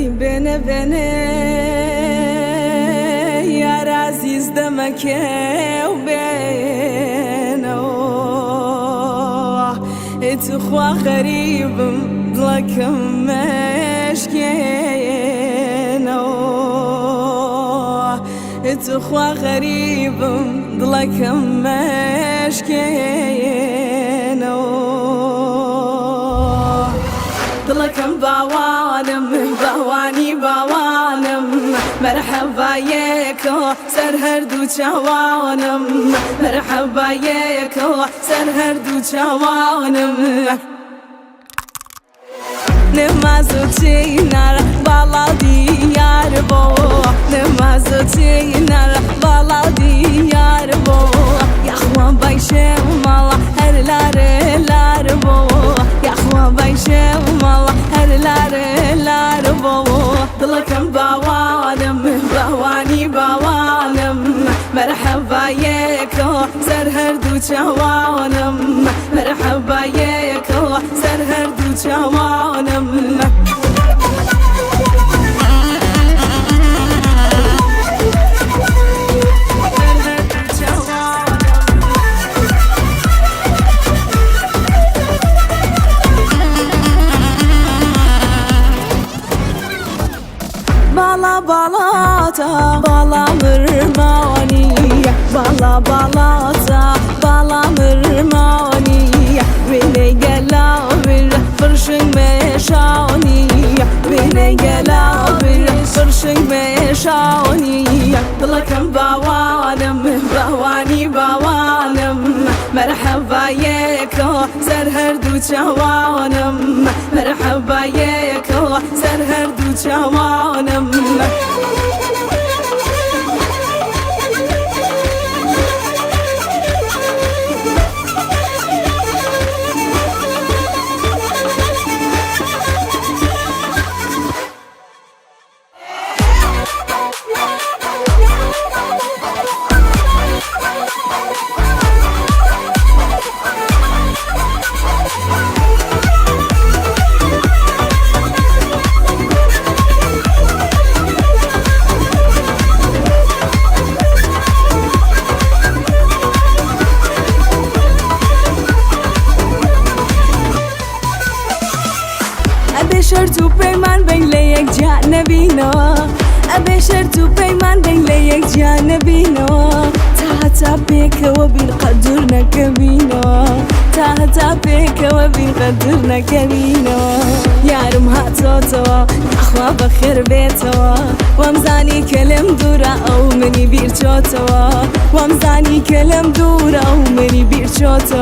بنه بنه یار عزیز دمکه و بینه اتو خوا غریبم دلکم مشکینه اتو خوا غریبم دلکم مشکینه دلكم باوانم باواني باوانم مرحبا يكو سر هردو چوانم مرحبا يكو سر هردو چوانم نمازو چینر بالا دیار بو نمازو چینر بالا دیار بو یخوان بایشه مالا هر لاره لار بو یخوان بایشه مالا هر لاره لار بو دلکم باوانم باوانی باوانم مرحبا یکو سر هردو چوانم مرحبا یکو سر هردو چوانم Bala balata, bala mırmani Bala balata, bala mırmani Bine gela bir fırşın meşani Bine gela bir fırşın meşani Dılakım bavanım, bavani bavanım Merhaba yeko, ser herdu çavanım Merhaba yeko, ser herdu çavanım ابشر تو پیمان بین لیک جانبینو ابشر تو پیمان بین لیک جانبینو تا بك وبالقدر نكبينو تا بك وبالقدر نكبينو يارم هاتوتو اخوا بخير بيتو وامزاني كلم دورا او مني بيرچوتو وامزاني كلم دورا او مني بيرچوتو